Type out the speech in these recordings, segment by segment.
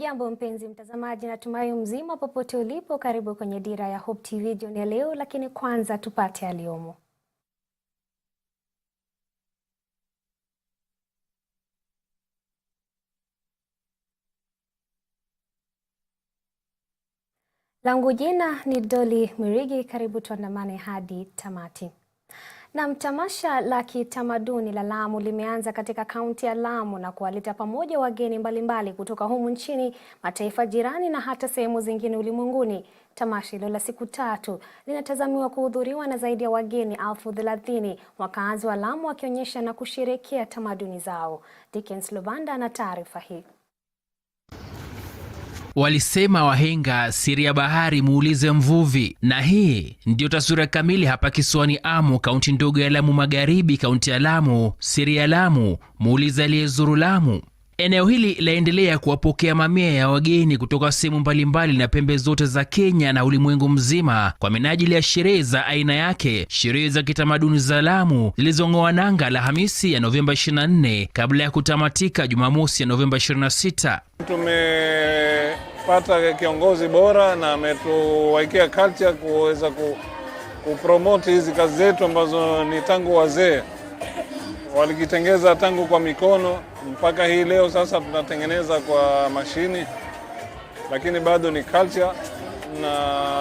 Hujambo mpenzi mtazamaji, natumai mzima popote ulipo. Karibu kwenye Dira ya Hope TV jioni ya leo, lakini kwanza tupate yaliyomo. Langu jina ni Doli Mirigi, karibu tuandamane hadi tamati. Na tamasha la kitamaduni la Lamu limeanza katika kaunti ya Lamu na kuwaleta pamoja wageni mbalimbali kutoka humu nchini, mataifa jirani na hata sehemu zingine ulimwenguni. Tamasha hilo la siku 3 linatazamiwa kuhudhuriwa na zaidi ya wageni 30,000, wakazi wa Lamu wakionyesha na kusherehekea tamaduni zao. Dickens Lubanda ana taarifa hii. Walisema wahenga, siri ya bahari muulize mvuvi. Na hii ndio taswira kamili hapa kisiwani Amu, kaunti ndogo ya Lamu Magharibi, kaunti ya Lamu. Siri ya Lamu muulize aliyezuru Lamu. Eneo hili laendelea kuwapokea mamia ya wageni kutoka sehemu mbalimbali na pembe zote za Kenya na ulimwengu mzima kwa minajili ya sherehe za aina yake, sherehe za kitamaduni za Lamu zilizong'oa nanga Alhamisi ya Novemba 24 kabla ya kutamatika Jumamosi ya Novemba 26. Tumepata kiongozi bora na ametuwekea culture kuweza kupromote hizi kazi zetu ambazo ni tangu wazee walikitengeza tangu kwa mikono mpaka hii leo sasa tunatengeneza kwa mashini, lakini bado ni culture na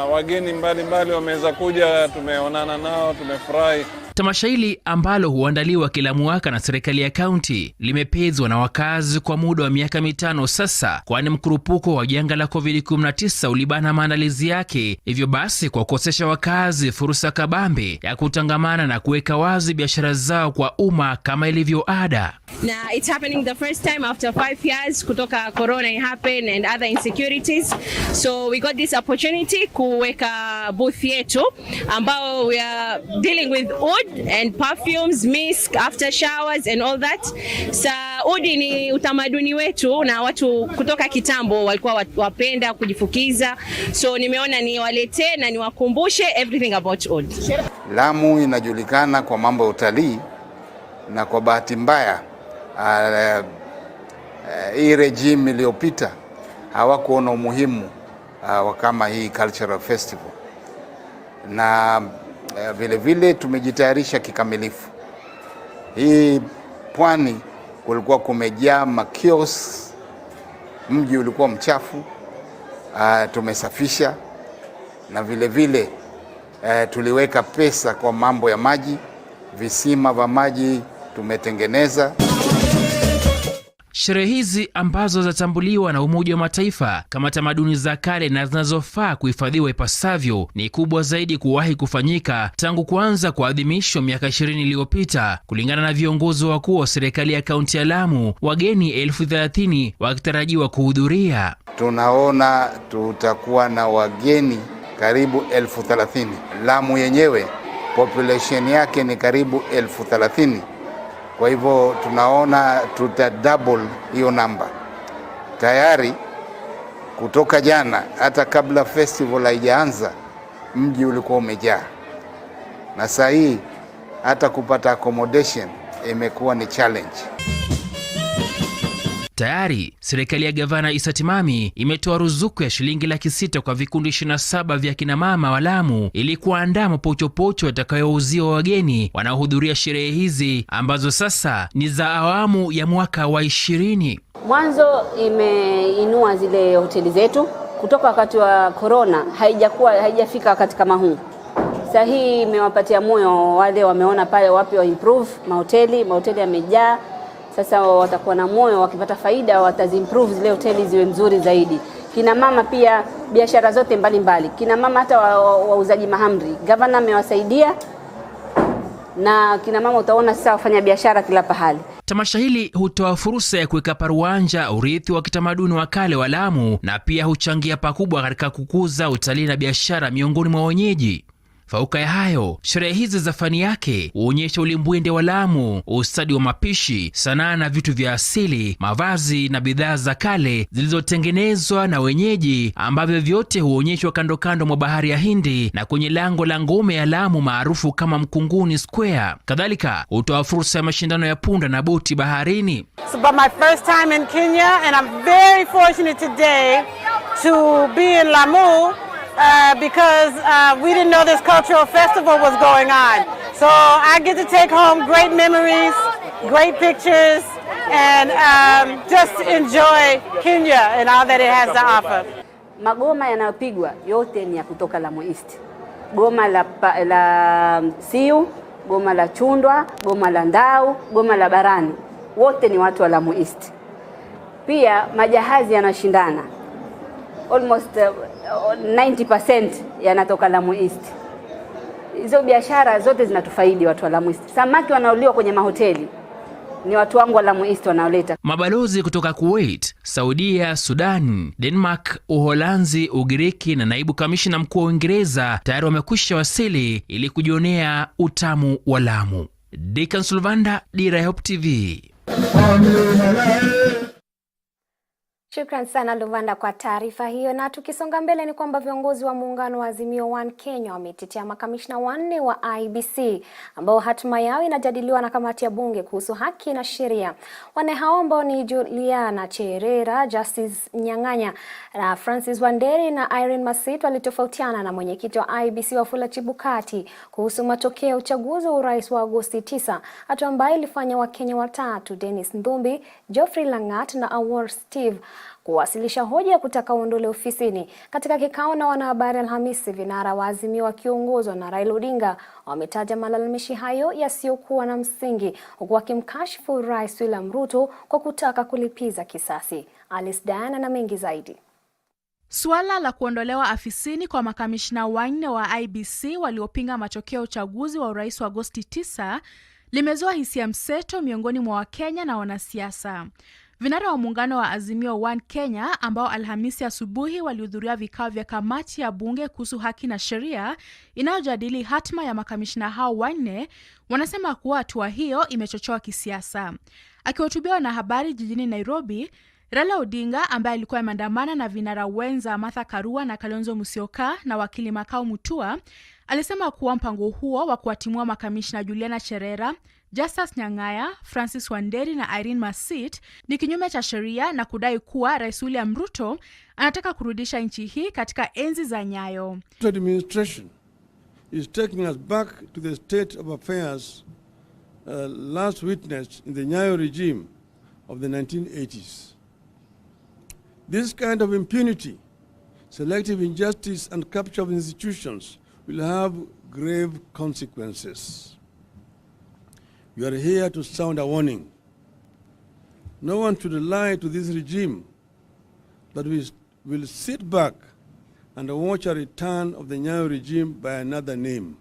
wageni mbalimbali wameweza kuja, tumeonana nao, tumefurahi. Tamasha hili ambalo huandaliwa kila mwaka na serikali ya kaunti limepezwa na wakazi kwa muda wa miaka 5 sasa, kwani mkurupuko wa janga la COVID-19 ulibana maandalizi yake, hivyo basi kwa kukosesha wakazi fursa kabambe ya kutangamana na kuweka wazi biashara zao kwa umma kama ilivyo ada. Na it's happening the first time after 5 years kutoka corona it happened and other insecurities, so we got this opportunity kuweka booth yetu ambao we are dealing with oud and perfumes, mist, after showers and all that. Sa udi ni utamaduni wetu na watu kutoka kitambo walikuwa wapenda kujifukiza, so nimeona niwaletee na niwakumbushe everything about oud. Lamu inajulikana kwa mambo ya utalii, na kwa bahati mbaya hii regime iliyopita hawakuona umuhimu wa kama hii cultural festival, na vile vile tumejitayarisha kikamilifu. Hii pwani kulikuwa kumejaa makios, mji ulikuwa mchafu, tumesafisha, na vile vile tuliweka pesa kwa mambo ya maji, visima vya maji tumetengeneza. Sherehe hizi ambazo zatambuliwa na Umoja wa Mataifa kama tamaduni za kale na zinazofaa kuhifadhiwa ipasavyo ni kubwa zaidi kuwahi kufanyika tangu kuanza kuadhimishwa miaka 20 iliyopita. Kulingana na viongozi wakuu wa serikali ya kaunti ya Lamu, wageni 30,000 wakitarajiwa kuhudhuria. Tunaona tutakuwa na wageni karibu 30,000. Lamu yenyewe population yake ni karibu 30,000. Kwa hivyo tunaona tuta double hiyo namba. Tayari kutoka jana, hata kabla festival haijaanza, mji ulikuwa umejaa. Na sasa hii hata kupata accommodation imekuwa ni challenge. Tayari serikali ya gavana Isa Timami imetoa ruzuku ya shilingi 600,000 kwa vikundi 27 vya kina mama wa Lamu ili kuandaa mapochopocho yatakayouziwa wageni wanaohudhuria sherehe hizi ambazo sasa ni za awamu ya mwaka wa 20. Mwanzo imeinua zile hoteli zetu kutoka wakati wa corona, haijafika wakati kama huu. Sasa hii imewapatia moyo wale wameona pale wapi wa improve mahoteli yamejaa. Sasa watakuwa na moyo, wakipata faida watazimprove zile hoteli ziwe nzuri zaidi. Kina mama pia biashara zote mbalimbali. Kina mama hata wauzaji mahamri, gavana amewasaidia, na kina mama utaona sasa wafanya biashara kila pahali. Tamasha hili hutoa fursa ya kuweka paruanja urithi wa kitamaduni wa kale wa Lamu, na pia huchangia pakubwa katika kukuza utalii na biashara miongoni mwa wenyeji. Fauka ya hayo, sherehe hizi za fani yake huonyesha ulimbwende wa Lamu, ustadi wa mapishi, sanaa na vitu vya asili, mavazi na bidhaa za kale zilizotengenezwa na wenyeji, ambavyo vyote huonyeshwa kando kando mwa bahari ya Hindi na kwenye lango la ngome ya Lamu maarufu kama Mkunguni Square. Kadhalika hutoa fursa ya mashindano ya punda na boti baharini. It's about my first time in Kenya, and I'm very fortunate today to be in Lamu because we didn't know this cultural festival was going on. So I get to take home great memories, great pictures, and just enjoy Kenya and all that it has to offer. Magoma yanayopigwa yote ni ya kutoka Lamu East. Goma la Siu, goma la Chundwa, goma la Ndau, goma la Barani. Wote ni watu wa Lamu East. Pia majahazi yanashindana. Almost 90% yanatoka Lamu East. Hizo biashara zote zinatufaidi watu wa Lamu East. Samaki wanaoliwa kwenye mahoteli ni watu wangu wa Lamu East wanaoleta. Mabalozi kutoka Kuwait, Saudia, Sudan, Denmark, Uholanzi, Ugiriki na naibu kamishna mkuu wa Uingereza tayari wamekwisha wasili ili kujionea utamu wa Lamu. Deacon Sulvanda, Dira TV. Shukran sana Luvanda kwa taarifa hiyo. Na tukisonga mbele ni kwamba viongozi wa muungano wa Azimio One Kenya wametetea makamishna 4 wa IEBC ambao hatima yao inajadiliwa na kamati ya bunge kuhusu haki na sheria. Wanne hao ambao ni Juliana Cherera, Justice Nyang'anya na Francis Wanderi na Irene Masit walitofautiana na mwenyekiti wa IEBC Wafula Chebukati kuhusu matokeo ya uchaguzi wa urais wa Agosti 9, hatua ambayo ilifanya Wakenya watatu Dennis Ndumbi, Geoffrey Langat na Awor Steve kuwasilisha hoja ya kutaka uondole ofisini. Katika kikao na wanahabari Alhamisi, vinara wa Azimio wakiongozwa na Raila Odinga wametaja malalamishi hayo yasiyokuwa na msingi, huku wakimkashifu Rais William Ruto kwa kutaka kulipiza kisasi. Alice Diana na mengi zaidi. Suala la kuondolewa afisini kwa makamishna 4 wa IEBC waliopinga matokeo ya uchaguzi wa urais wa Agosti 9 limezua hisia mseto miongoni mwa Wakenya na wanasiasa. Vinara wa muungano wa Azimio One Kenya ambao Alhamisi asubuhi walihudhuria vikao vya kamati ya bunge kuhusu haki na sheria inayojadili hatma ya makamishna hao 4 wanasema kuwa hatua hiyo imechochewa kisiasa. Akiwahutubia na habari jijini Nairobi, Raila Odinga ambaye alikuwa ameandamana na vinara wenza Martha Karua na Kalonzo Musyoka na wakili Makau Mutua alisema kuwa mpango huo wa kuwatimua makamishna Juliana Cherera, Justice Nyang'anya, Francis Wanderi na Irene Masit ni kinyume cha sheria na kudai kuwa Rais William Ruto anataka kurudisha nchi hii katika enzi za Nyayo. The administration is taking us back to the state of affairs last witnessed in the Nyayo regime of the 1980s. This kind of impunity, selective injustice and capture of institutions will have grave consequences. We are here to sound a warning. No one should lie to this regime that we will sit back and watch a return of the Nyayo regime by another name.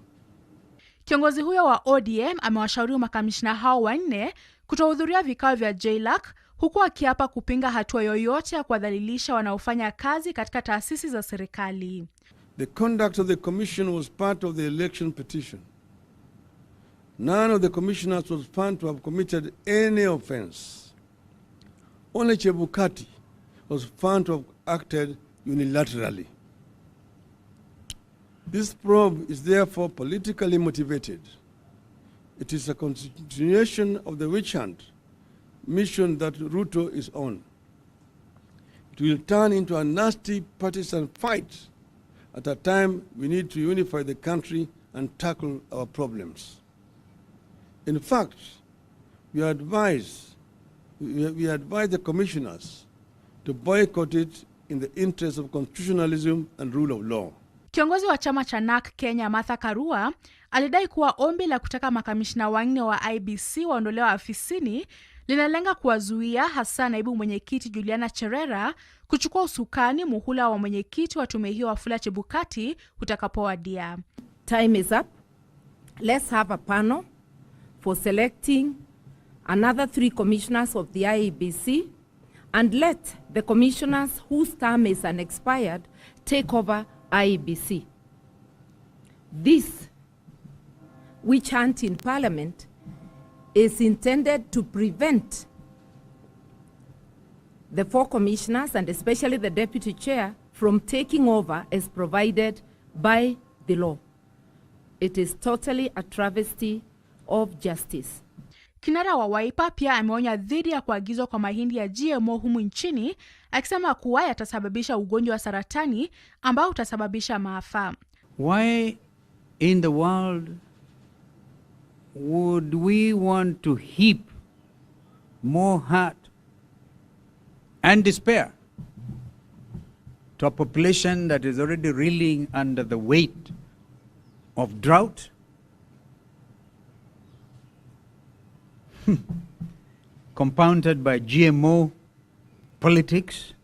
Kiongozi huyo wa ODM amewashauri makamishna hao 4 kutohudhuria vikao vya JLAC huku akiapa kupinga hatua yoyote ya kuwadhalilisha wanaofanya kazi katika taasisi za serikali. The conduct of the commission was part of the election petition. None of the commissioners was found to have committed any offense. Only Chebukati was found to have acted unilaterally. This probe is therefore politically motivated. It is a continuation of the witch hunt mission that Ruto is on. It will turn into a nasty partisan fight at a time we need to unify the country and tackle our problems. In fact, we advise the commissioners to boycott it in the interest of constitutionalism and rule of law. Kiongozi wa chama cha NAK Kenya Martha Karua alidai kuwa ombi la kutaka makamishna 4 wa IEBC waondolewa afisini linalenga kuwazuia hasa naibu mwenyekiti Juliana Cherera kuchukua usukani muhula wa mwenyekiti wa tume hiyo Wafula Chebukati utakapowadia. Time is up. Let's have a panel for selecting another 3 commissioners of the IEBC and let the commissioners whose term is unexpired take over IEBC. This witch hunt in Parliament is intended to prevent the 4 commissioners and especially the deputy chair from taking over as provided by the law. It is totally a travesty of justice. Kinara wa Wiper pia ameonya dhidi ya kuagizwa kwa mahindi ya GMO humu nchini, akisema kuwa yatasababisha ugonjwa wa saratani ambao utasababisha maafa. Why in the world would we want to heap more hurt and despair to a population that is already reeling under the weight of drought? Compounded by GMO politics,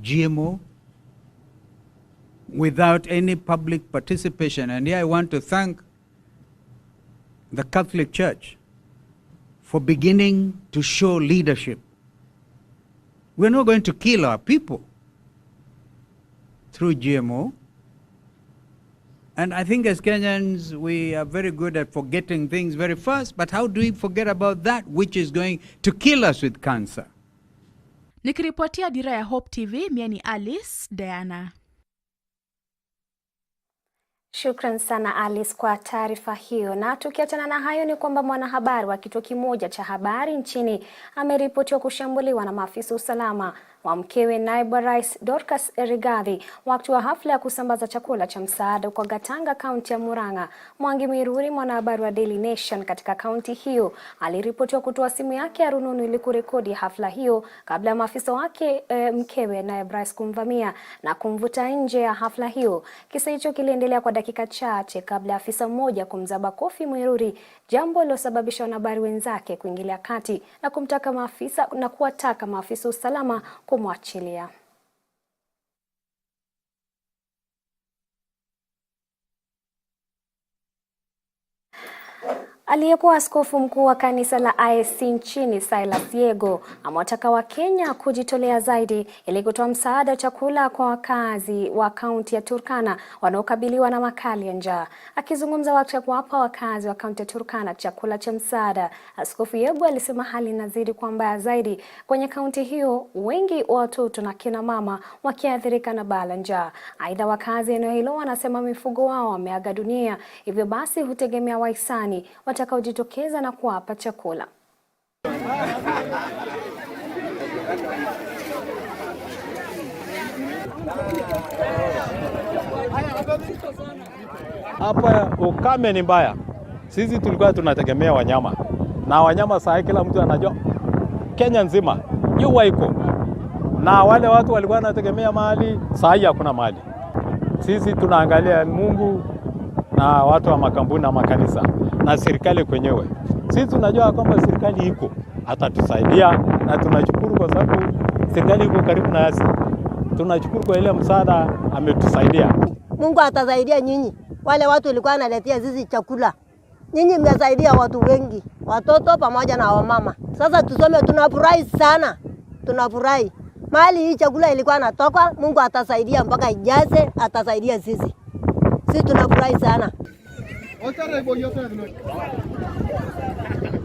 GMO, without any public participation. And here I want to thank the Catholic Church for beginning to show leadership. We're not going to kill our people through GMO. And I think as Kenyans, we are very good at forgetting things very fast, but how do we forget about that which is going to kill us with cancer? Nikiripotia Dira ya Hope TV, mimi ni Alice Diana. Shukran sana Alice kwa taarifa hiyo. Na tukiachana na hayo ni kwamba mwanahabari wa kituo kimoja cha habari nchini ameripotiwa kushambuliwa na maafisa usalama wa mkewe naibu rais Dorcas Rigathi wakati wa hafla ya kusambaza chakula cha msaada kwa Gatanga, kaunti ya Murang'a. Mwangi Miruri, mwanahabari wa Daily Nation katika kaunti hiyo, aliripotiwa kutoa simu yake ya rununu ili kurekodi hafla hiyo kabla ya maafisa wake mkewe naibu rais kumvamia na kumvuta nje ya hafla hiyo. Kisa hicho kiliendelea kwa dakika chache kabla ya afisa mmoja kumzaba kofi Miruri, jambo lilosababisha wanahabari wenzake kuingilia kati na kuwataka maafisa usalama kumwachilia. Aliyekuwa askofu mkuu wa kanisa la ISC nchini Silas Yego amewataka Wakenya kujitolea zaidi ili kutoa msaada wa chakula kwa wakazi wa kaunti ya Turkana wanaokabiliwa na makali ya njaa. Akizungumza wakati wa kuwapa wakazi wa kaunti ya Turkana chakula cha msaada, Askofu Yego alisema hali inazidi kuwa mbaya zaidi kwenye kaunti hiyo, wengi wa watoto na kina mama wakiathirika na baa la njaa. Aidha, wakazi eneo hilo wanasema mifugo wao wameaga dunia, hivyo basi hutegemea wahisani watakaojitokeza na kuwapa chakula. Hapa ukame ni mbaya. Sisi tulikuwa tunategemea wanyama. Na wanyama saa kila mtu anajua Kenya nzima jua iko. Na wale watu walikuwa wanategemea mahali, saa hii hakuna mahali. Sisi tunaangalia Mungu na watu wa makampuni na makanisa na serikali kwenyewe. Sisi tunajua kwamba serikali iko atatusaidia, na tunashukuru kwa sababu serikali iko karibu na sisi. Tunashukuru kwa ile msaada ametusaidia. Mungu atasaidia nyinyi. Wale watu walikuwa wanaletea sisi chakula. Nyinyi mmesaidia watu wengi, watoto pamoja na wamama. Sasa tusome, tunafurahi sana. Tunafurahi. Mahali hii chakula ilikuwa natoka, Mungu atasaidia mpaka ijaze, atasaidia sisi. Sisi tunafurahi sana.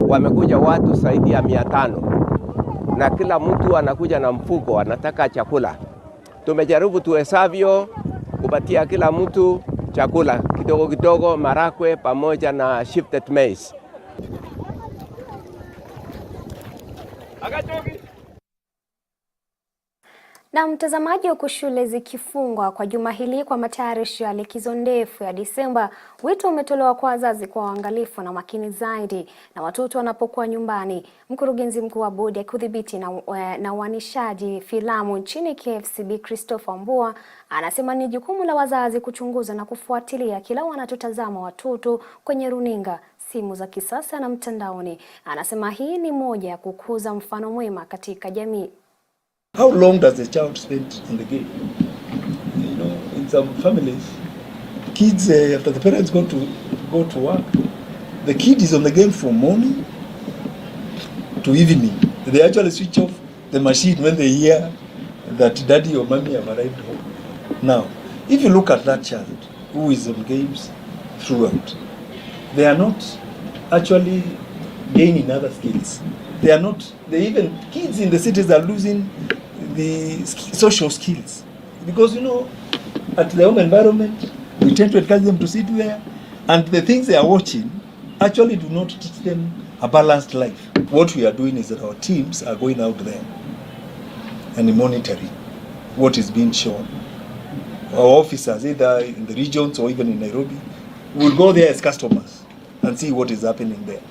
Wamekuja watu zaidi ya 500 na kila mtu anakuja na mfuko, anataka chakula. Tumejaribu tuhesavyo kupatia kila mtu chakula kidogo kidogo, marakwe pamoja na shifted maize. Na mtazamaji, huku shule zikifungwa kwa juma hili kwa matayarisho ya likizo ndefu ya Disemba, wito umetolewa kwa wazazi kwa uangalifu na makini zaidi na watoto wanapokuwa nyumbani. Mkurugenzi mkuu wa bodi ya kudhibiti na uanishaji filamu nchini KFCB, Christopher Mbua, anasema ni jukumu la wazazi kuchunguza na kufuatilia kila wanachotazama watoto kwenye runinga, simu za kisasa na mtandaoni. Anasema hii ni moja ya kukuza mfano mwema katika jamii. How long does the child spend on the game? You know, in some families, kids after the parents go to work, the kid is on the game from morning to evening. They actually switch off the machine when they hear that daddy or mommy have arrived home. Now, if you look at that child who is on games, throughout. They are not actually gaining other skills. Even kids in the cities are losing the social skills. Because, at their home environment, we tend to encourage them to sit there, and the things they are watching actually do not teach them a balanced life. What we are doing is that our teams are going out there and monitoring what is being shown. Our officers, either in the regions or even in Nairobi, will go there as customers and see what is happening there.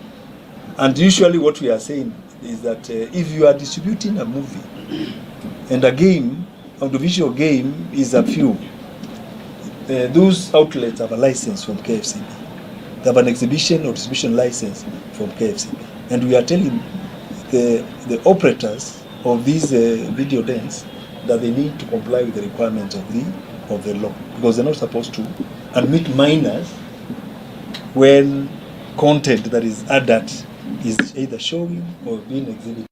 And usually what we are saying is that if you are distributing a movie and a game, audiovisual game is a few, those outlets have a license from KFCB. They have an exhibition or distribution license from KFCB. And we are telling the operators of these video dens that they need to comply with the requirements of the law, because they're not supposed to admit minors when content that is adult is either showing or being exhibited.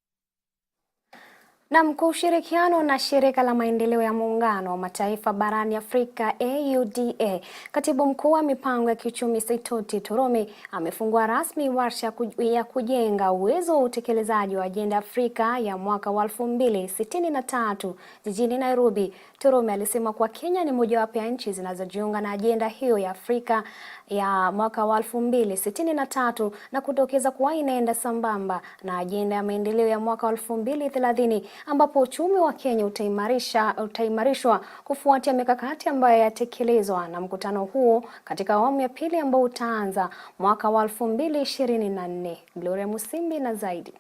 Na kwa ushirikiano na shirika la maendeleo ya muungano wa mataifa barani Afrika AUDA, katibu mkuu wa mipango ya kiuchumi Saitoti Torome amefungua rasmi warsha ya kujenga uwezo wa utekelezaji wa ajenda Afrika ya mwaka wa 2063 jijini Nairobi. Torome alisema kuwa Kenya ni mojawapo ya nchi zinazojiunga na ajenda hiyo ya Afrika ya mwaka wa 2063 na kutokeza kuwa inaenda sambamba na ajenda ya maendeleo ya mwaka wa 2030 ambapo uchumi wa Kenya utaimarishwa kufuatia mikakati ambayo yatekelezwa na mkutano huo katika awamu ya pili ambao utaanza mwaka wa 2024. Gloria Musimbi na zaidi.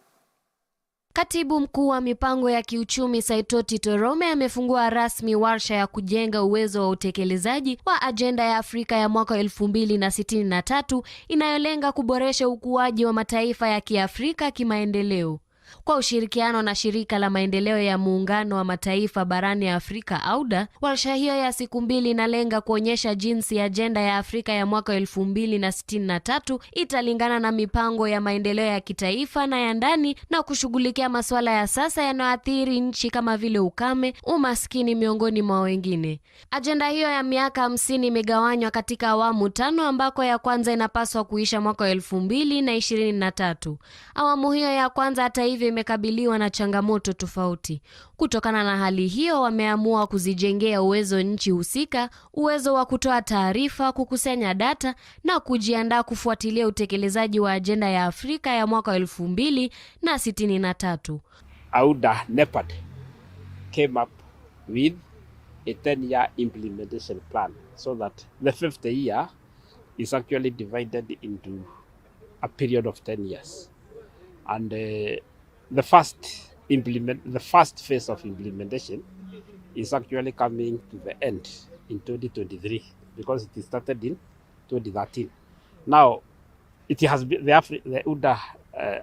Katibu mkuu wa mipango ya kiuchumi Saitoti Torome amefungua rasmi warsha ya kujenga uwezo wa utekelezaji wa ajenda ya Afrika ya mwaka 2063 inayolenga kuboresha ukuaji wa mataifa ya Kiafrika kimaendeleo. Kwa ushirikiano na shirika la maendeleo ya muungano wa mataifa barani Afrika AUDA, warsha hiyo ya siku 2 inalenga kuonyesha jinsi ajenda ya Afrika ya mwaka 2063 italingana na mipango ya maendeleo ya kitaifa na ya ndani na kushughulikia masuala ya sasa yanayoathiri nchi kama vile ukame, umaskini miongoni mwa wengine. Ajenda hiyo ya miaka 50 imegawanywa katika awamu 5 ambako ya kwanza inapaswa kuisha mwaka 2023. Awamu hiyo ya kwanza hata hivyo imekabiliwa na changamoto tofauti. Kutokana na hali hiyo, wameamua kuzijengea uwezo nchi husika, uwezo wa kutoa taarifa, kukusanya data na kujiandaa kufuatilia utekelezaji wa ajenda ya Afrika ya mwaka 2063. AUDA NEPAD came up with a 10-year implementation plan so that the 5th year is actually divided into a period of 10 years. And the first phase of implementation is actually coming to the end in 2023 because it started in 2013. Now, it has been the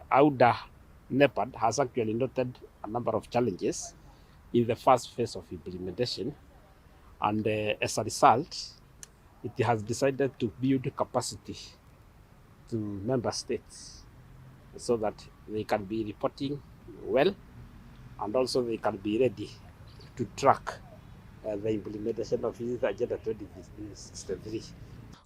AUDA NEPAD has actually noted a number of challenges in the first phase of implementation, and as a result, it has decided to build capacity to member states so that they can be reporting well, and also they can be ready to track the implementation of his Agenda 2063.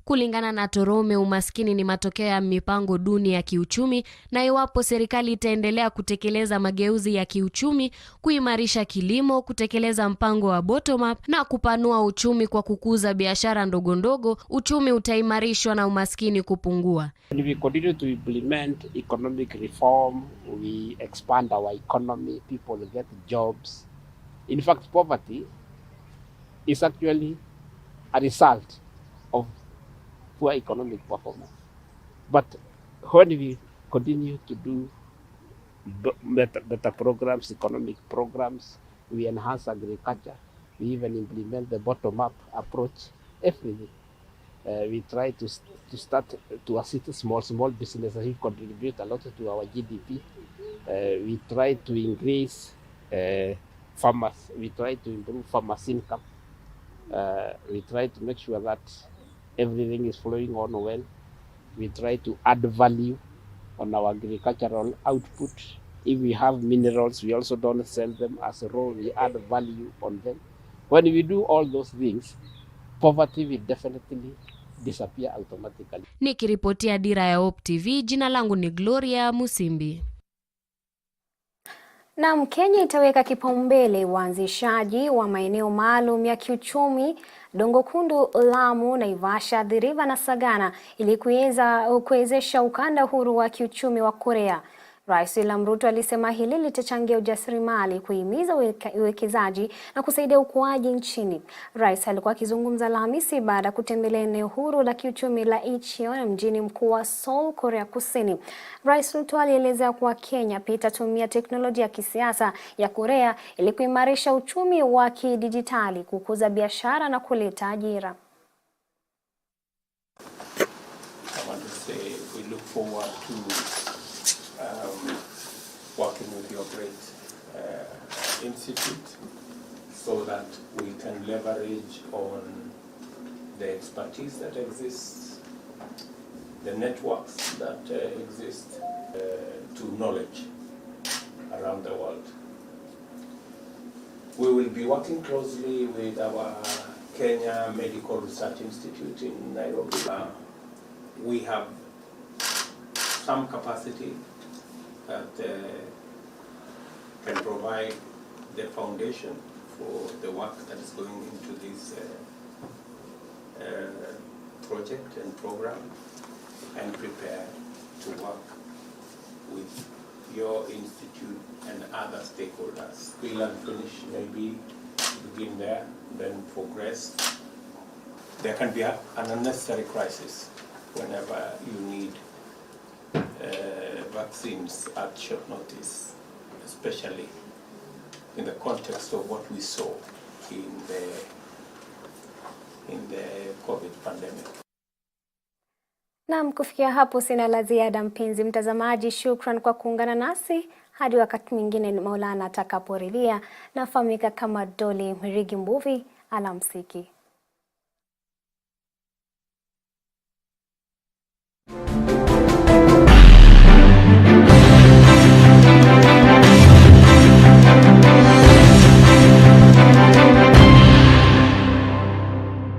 Kulingana na Torome, umaskini ni matokeo ya mipango duni ya kiuchumi, na iwapo serikali itaendelea kutekeleza mageuzi ya kiuchumi, kuimarisha kilimo, kutekeleza mpango wa bottom up na kupanua uchumi kwa kukuza biashara ndogo ndogo, uchumi utaimarishwa na umaskini kupungua. When we continue to implement economic reform, we expand our economy, people get jobs. In fact, poverty is actually a result of poor economic performance. But when we continue to do better programs, economic programs, we enhance agriculture, we even implement the bottom-up approach, everything. We try to start to assist small businesses who contribute a lot to our GDP. We try to increase farmers. We try to improve farmers' income. We try to make sure that everything is flowing on well. We try to add value on our agricultural output. If we have minerals, we also don't sell them as a raw, we add value on them. When we do all those things, poverty will definitely disappear automatically. Nikiripotia Dira ya Hope TV, jina langu ni Gloria Musimbi. Na Kenya itaweka kipaumbele uanzishaji wa maeneo maalum ya kiuchumi Dongo Kundu, Lamu, Naivasha, Athi River na Sagana ili kuwezesha ukanda huru wa kiuchumi wa Korea. Rais William Ruto alisema hili litachangia ujasiriamali, kuhimiza uwekezaji na kusaidia ukuaji nchini. Rais alikuwa akizungumza Alhamisi baada ya kutembelea eneo huru la kiuchumi la Incheon mjini mkuu wa Seoul, Korea Kusini. Rais Ruto alielezea kuwa Kenya pia itatumia teknolojia ya kisiasa ya Korea ili kuimarisha uchumi wa kidijitali, kukuza biashara na kuleta ajira. Working with your great institute so that we can leverage on the expertise that exists, the networks that exist, to knowledge around the world. We will be working closely with our Kenya Medical Research Institute in Nairobi. We have some capacity that can provide the foundation for the work that is going into this project and program, and prepare to work with your institute and other stakeholders. We'll and finish, maybe begin there, then progress. There can be an unnecessary crisis whenever you need vaccines at short notice, especially in the context of what we saw in the COVID pandemic. Naam, kufikia hapo sina la ziada mpenzi mtazamaji. Shukran kwa kuungana nasi hadi wakati mwingine Maulana atakaporidhia. Nafahamika kama Dolly Mirigi Mbuvi. Alamsiki.